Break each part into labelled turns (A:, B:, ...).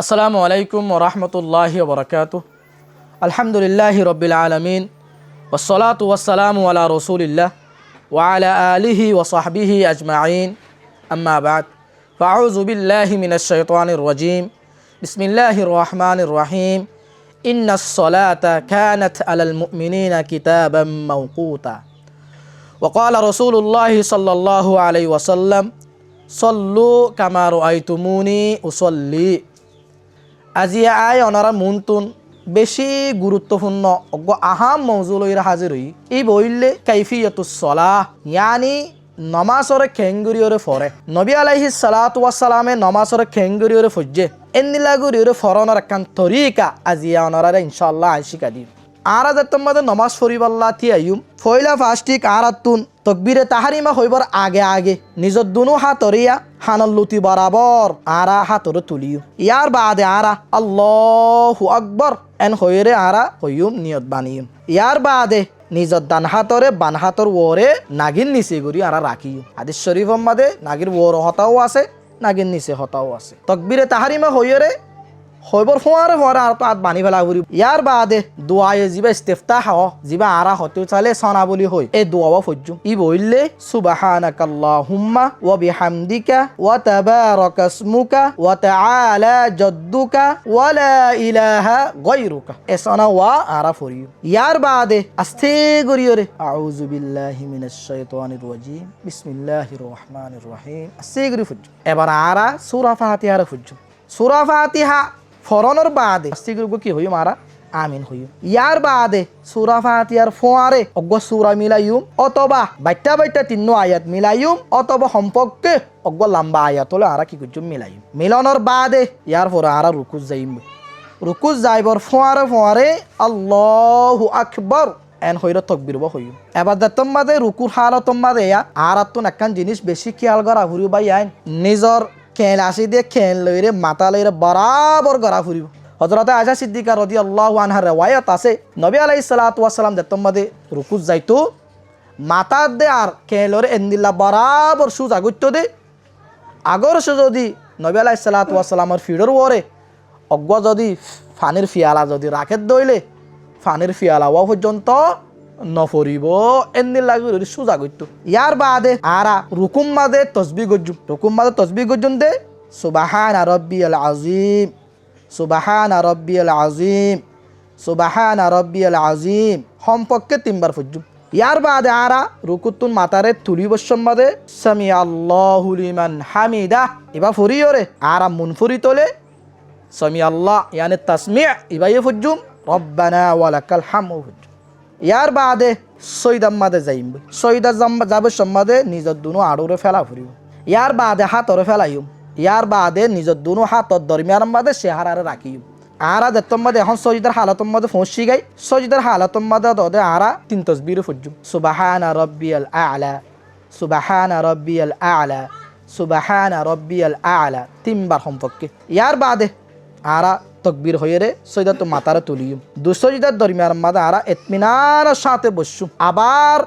A: আসসালামু আলাইকুম ওয়া রাহমাতুল্লাহি ওয়া বারাকাতুহু। আলহামদুলিল্লাহি রাব্বিল আলামিন ওয়াসসালাতু ওয়াসসালামু আলা রাসূলিল্লাহ ওয়া আলা আলিহি ওয়া সাহবিহি আজমাইন। আম্মা বা'দ, ফাআউযু বিল্লাহি মিনাশ শাইতানির রাজীম। বিসমিল্লাহির রহমানির রহিম। ইন্নাস সালাতা কানাত আলাল মুমিনিনা কিতাবাম মাওকুতা। ওয়া ক্বালা রাসূলুল্লাহি সাল্লাল্লাহু আলাইহি ওয়াসাল্লাম, সল্লু কামা রাআইতুমুনি উসল্লি। আজি আয় অনারা মুনতুন বেশি গুরুত্বপূর্ণ আহাম মৌজুলইরা হাজির হই। ই বইলে কাইফিয়াতুস সলাহ, ইয়ানি নমাজরে খেঙ্গুরিয়রে ফরে। নবী আলাইহিস সালাতু ওয়াস সালামে নমাজরে খেঙ্গুরিয়রে ফজ্জে এন্দিলাগুরিয়রে ফরনের একখান তরিকা আজি অনারা ইনশাআল্লাহ শিখা দিম। আরা তোমাদের নমাজ ফরিবাল্লাহ থিয়াইম ফয়লা ফাস্টিক আরাতুন তকবীরে তাহারিমা হইবার আগে আগে নিজর দুনু হাতরিয়া হানল্লুতি বরাবর আরা হাতরে তুলিও। ইয়ার বাদে আরা আল্লাহু আকবর এন হইরে আরা হইম নিয়ত বানিয়ম। ইয়ার বাদে নিজর ডান হাতরে বান হাতর ওরে নাগিন নিচে করি আরা রাখিও। হাদিস শরীফ মাদে নাগির ওর হতাও আছে, নাগিন নিচে হতাও আছে। তকবীরে তাহারিমা হইরে হইবর ফোয়ারে ফোয়ারে আর তো আত বানি ফেলা করি। ইয়ার বাদে দোয়ায়ে জিবা ইস্তিফতাহ জিবা আরা হতে চালে সনা বলি হই এই দোয়া ফজ্জু। ই বললে সুবহানাকাল্লাহুম্মা ওয়া বিহামদিকা ওয়া তাবারাকা ইসমুকা ওয়া তাআলা জাদ্দুকা ওয়া লা ইলাহা গায়রুকা এ সনা ওয়া আরা ফরিও। ইয়ার বাদে আস্তে করিওরে আউযু বিল্লাহি মিনাশ শাইতানির রাজীম বিসমিল্লাহির রহমানির রহিম আস্তে করি ফজ্জু। এবার আরা সূরা ফাতিহার ফজ্জু। সূরা ফাতিহা ফরনের বাদে সিগুরগো কি হইম আরা আমিন হইম। ইয়ার বাদে সূরা ফাতিহার ফোয়ারে অগ্গ সূরা মিলাইম অথবা বাইটা বাইটা তিন আয়াত মিলাইম অথবা সম্পর্কে অগ্গ লম্বা আয়াত হলে আরা কি করছুম মিলাইম। মিলনের বাদে ইয়ার পরে আরা রুকুজ যাইম। রুকুজ যাইবর ফোয়ারে ফোয়ারে আল্লাহু আকবার এন হইরে তকবীর বা হইম। এবার দেখতম বাদে রুকুর হালতম বাদে আরাতুন একখান জিনিস বেশি খেয়াল করা ফুরি বাই আইন নিজর খেল আসি দিয়ে খেল লইরে মাথা লইরে বরাবর গড়া ফুরিব। হযরতে আয়েশা সিদ্দিকা রাদিয়াল্লাহু আনহার রিওয়ায়াত আছে নবী আলাইহিস সালাতু ওয়াস সালাম দেখতম বাদে রুকুজ যাইতো মাথা দে আর খেলরে এন্দিল্লা বরাবর সুজ আগত্য দে আগর সে যদি নবী আলাইহিস সালাতু ওয়াস সালামের ফিডর ওরে অগ্গ যদি ফানির ফিয়ালা যদি রাখে দইলে ফানির ফিয়ালা ওয়া পর্যন্ত নফরিব এন্দিল লাগি সুজা গইতো। ইয়ার বাদে আরা রুকুম মাদে তসবিহ গজ্জু। রুকুম মাদে তসবিহ গজ্জুন দে সুবহানা রাব্বিয়াল আযীম, সুবহানা রাব্বিয়াল আযীম, সুবহানা রাব্বিয়াল আযীম সম্পর্কে তিনবার ফজ্জু। ইয়ার বাদে আরা রুকুতুন মাতারে তুলি বসম মাদে সামি আল্লাহু লিমান হামিদা এবা ফরিয়রে আরা মুনফরি তোলে সামি আল্লাহ ইয়ানি তাসমি' ইবায়ে ফজ্জুম রব্বানা ওয়া লাকাল হামদু। ইয়ার বাদে সৈদাম মাদে যাইম। সৈদা যাবে সম্মাদে নিজের দুনো আড়ুরে ফেলা ফুরিব। ইয়ার বাদে হাতরে ফেলাইম। ইয়ার বাদে নিজের দুনো হাতর দরমিয়ান মাদে শেহারারে রাখিম। আরা দেখতম মাদে এখন সজিদার হালাতম মাদে ফসি গাই সজিদার হালাতম মাদে দদে আরা তিন তাসবির ফজ্জুম। সুবহানা রাব্বিয়াল আ'লা, সুবহানা রাব্বিয়াল আ'লা, সুবহানা রাব্বিয়াল আ'লা তিনবার সম্পর্কে। ইয়ার বাদে আরা তকবীর হইরে সৈদাত মাতারে তুলিম। দু সজিদার দরমিয়ান মাদে আরা ইতমিনানের সাথে বসুম। আবার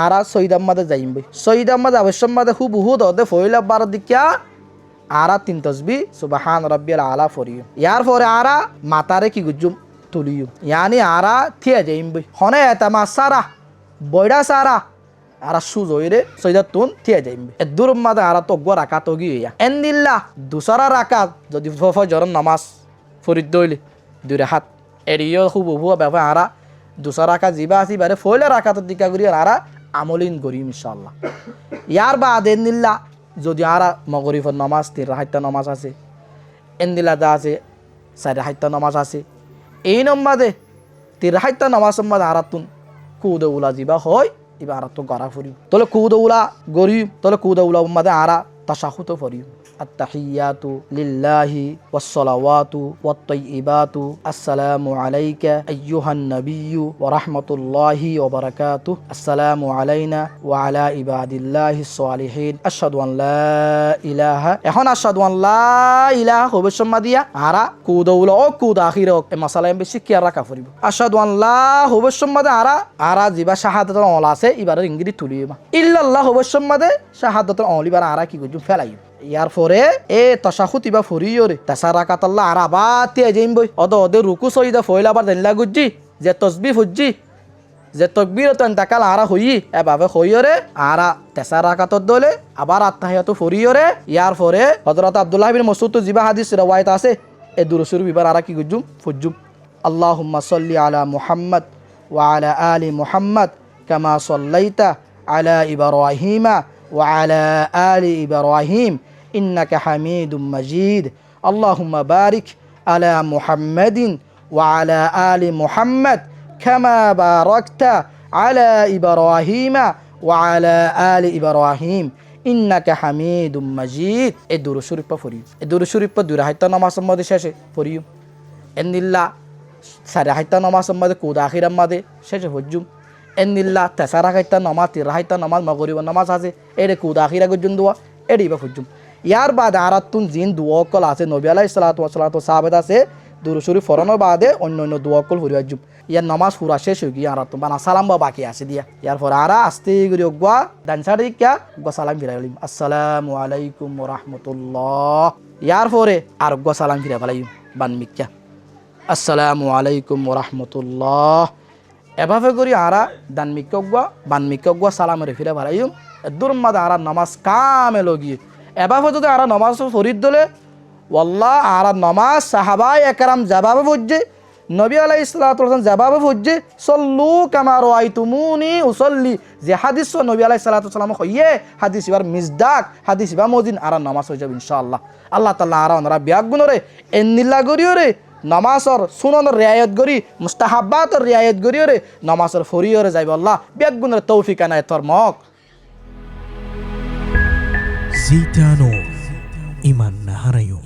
A: আরা সৈদাম মাদে যাইম। সৈদাম মাদে অবশ্যম মাদে হুবহু দদে ফইলা বার দিকা আরা তিন তাসবিহ সুবহান রাব্বিয়াল আলা ফরিম। ইয়ার পরে আরা মাতারে কি গুজুম তুলিম, ইয়ানি আরা থিয়া যাইম। হনে এতামা সারা বয়ডা সারা আরা সুজ হইরে সৈদাত তুন থিয়া যাইম। এ দূর মাদে আরা তগ্গ রাকাত গিয়া এন্দিল্লা দুসরা রাকাত যদি ফজর নামাজ ফরিদ দইলে দুই রাকাত এরিও হুবহু ব্যবহার আরা দুসরা রাকাত জিবা আসি বারে ফয়লা রাকাতের দিকা করি আরা আমলিন করিম ইনশাআল্লাহ। ইয়ার বাদে এন্দিল্লা যদি আরা মগরিফর নামাজ 3 রাকাত নামাজ আছে এন্দিল্লা দা আছে 4 রাকাত নামাজ আছে এই নম্বাদে 3 রাকাত নামাজ সম্মাদ আরা তুন কুদউলা জিবা হয় এবার আরা তো গরা ফরিব তলে কুদউলা গরিব তলে কুদউলা উম্মাদে আরা তাশাহুদ ফরিব। التحيات لله والصلوات والطيبات السلام عليك أيها النبي ورحمة الله وبركاته السلام علينا وعلى عباد الله الصالحين أشهد أن لا إله এখন أشهد أن لا إله হবে সম্মাদিয়া আরা কুদউলা ও কুদ আখিরে এ মাসালা বেশি কি আর রাখা ফরিব। أشهد أن لا হবে সম্মাদে আরা জিবা শাহাদাতুল আলা আছে এবারে ইংরেজি তুলিবা ইল্লাল্লাহ হবে সম্মাদে শাহাদাতুল আলা এবারে আরা কি গজু ফেলাইব। ইয়ার পরে এ তশাহুদ ইবা ফরিয়রে তাসার রাকাত আল্লাহ আর আবাতি আইম বই ওদে রুকু সইদা ফইলা আবার দেনলা গুজ্জি যে তসবিহ ফুজ্জি যে তকবীর তো এন্তাকাল আরা হই এভাবে হইরে আরা তেসার রাকাতত দলে আবার আত্তাহিয়াতু ফরিয়রে ইয়ার পরে হযরত আব্দুল্লাহ বিন মাসউদ জিবা হাদিস রওয়ায়াত আছে এ দুরুদ শরীফ এবার আরা কি গুজুম ফুজ্জুম আল্লাহুম্মা সাল্লি আলা মুহাম্মদ ওয়া আলা আলি মুহাম্মদ কামা সাল্লাইতা আলা ইব্রাহিমা ওয়া আলা আলি ইব্রাহিম ইন্নাকা হামিদুম মাজিদ আল্লাহুম্মা বারিক আলা মুহাম্মাদিন ওয়া আলা আলি মুহাম্মদ কামা বারাকতা আলা ইব্রাহিমা ওয়া আলা আলি ইব্রাহিম ইন্নাকা হামিদুম মাজিদ এই দুরূদ শরীফ পড়িও এই দুরূদ শরীফ দুই রাকাত নামাজের মধ্যে শেষে পড়িও এন্দিল্লা চারি রাকাত নামাজের মধ্যে কুদ আখিরার মধ্যে শেষে হজ্জুম এন্দিল্লা তেসার রাকাত নামাজ তিন রাকাত নামাজ মাগরিব নামাজ আছে এরে কুদ আখিরা গজ্জুন দোয়া এডি বা হজ্জুম ইয়ার বাদে আরাতুন জিন দুয়াকল আছে নবী আলাইহিস সালাতু ওয়াস সালাতু সাহাবাত আছে দুরূদ শরীফ পড়ানোর বাদে অন্য অন্য দুয়াকল পড়ি হজ্জুম ইয়ার নামাজ পুরা শেষ হয়ে গিয়ে আরাতুন বানা সালাম বা বাকি আছে দিয়া ইয়ার পর আরা আস্তে করে গয়া ডানসারে কিয়া গয়া সালাম ফিরাইলিম আসসালামু আলাইকুম ওয়া রাহমাতুল্লাহ ইয়ার পরে আর গয়া সালাম ফিরা ফেলাইম বান মিক্কা আসসালামু আলাইকুম ওয়া রাহমাতুল্লাহ এভাবে করি আরা দান মিক্কা গয়া বান মিক্কা গয়া সালাম রে ফিরা ফেলাইম দুর মাদা আরা নামাজ কামে লগিয়ে এভাবে যদি আরা নামাজ ফরিদ দলে ওয়াল্লাহ আরা নামাজ সাহাবায়ে একরাম জবাবে বুঝে নবী আলাইহিস সালাতু ওয়াসাল্লাম জবাবে বুঝে সল্লু কামা রাআইতুমুনি উসাল্লি যে হাদিস নবী আলাইহিস সালাতু ওয়াসাল্লাম কইয়ে হাদিস ইবার মিজদাক হাদিস ইবা মদিন আরা নামাজ হয়ে যাবে ইনশাআল্লাহ আল্লাহ তাআলা আরা ওনারা বিয়াক গুনরে এন্নিল্লা গরিয়রে নামাজর সুননের রিয়ায়ত করি মুস্তাহাব্বাতর রিয়ায়ত করিয়রে নামাজর ফরিয়রে যাইবে আল্লাহ বিয়াক গুনরে তৌফিক আনায় তোর মক
B: জিতানো ইমান নাহারায়ো